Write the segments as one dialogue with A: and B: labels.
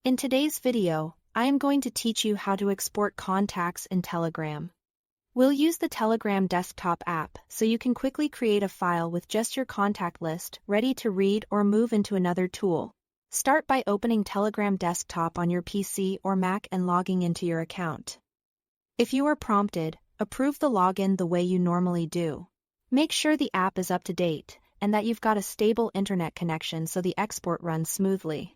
A: In today's video, I am going to teach you how to export contacts in Telegram. We'll use the Telegram desktop app so you can quickly create a file with just your contact list ready to read or move into another tool. Start by opening Telegram desktop on your PC or Mac and logging into your account. If you are prompted, approve the login the way you normally do. Make sure the app is up to date and that you've got a stable internet connection so the export runs smoothly.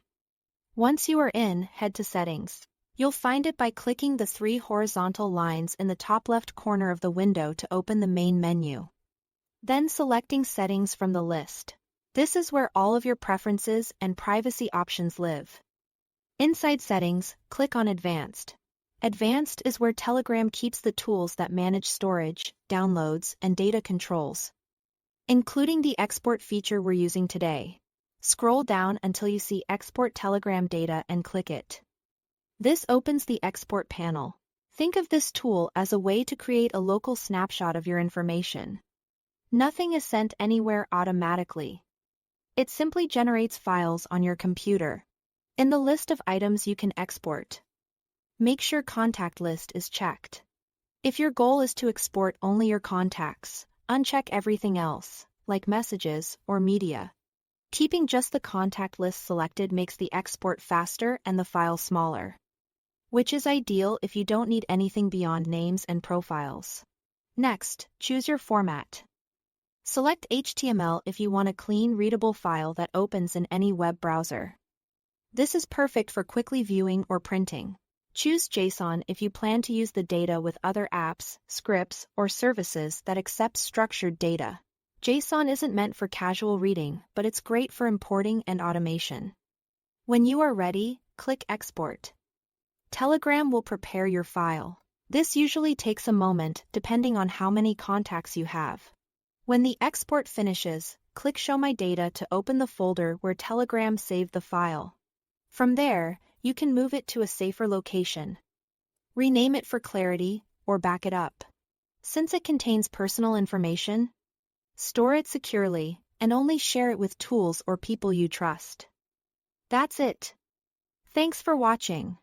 A: Once you are in, head to Settings. You'll find it by clicking the three horizontal lines in the top left corner of the window to open the main menu. Then selecting Settings from the list. This is where all of your preferences and privacy options live. Inside Settings, click on Advanced. Advanced is where Telegram keeps the tools that manage storage, downloads, and data controls, including the export feature we're using today. Scroll down until you see Export Telegram Data and click it. This opens the export panel. Think of this tool as a way to create a local snapshot of your information. Nothing is sent anywhere automatically. It simply generates files on your computer. In the list of items you can export, make sure Contact List is checked. If your goal is to export only your contacts, uncheck everything else, like messages or media. Keeping just the contact list selected makes the export faster and the file smaller, which is ideal if you don't need anything beyond names and profiles. Next, choose your format. Select HTML if you want a clean, readable file that opens in any web browser. This is perfect for quickly viewing or printing. Choose JSON if you plan to use the data with other apps, scripts, or services that accept structured data. JSON isn't meant for casual reading, but it's great for importing and automation. When you are ready, click Export. Telegram will prepare your file. This usually takes a moment depending on how many contacts you have. When the export finishes, click Show My Data to open the folder where Telegram saved the file. From there, you can move it to a safer location, rename it for clarity, or back it up. Since it contains personal information, store it securely, and only share it with tools or people you trust. That's it. Thanks for watching.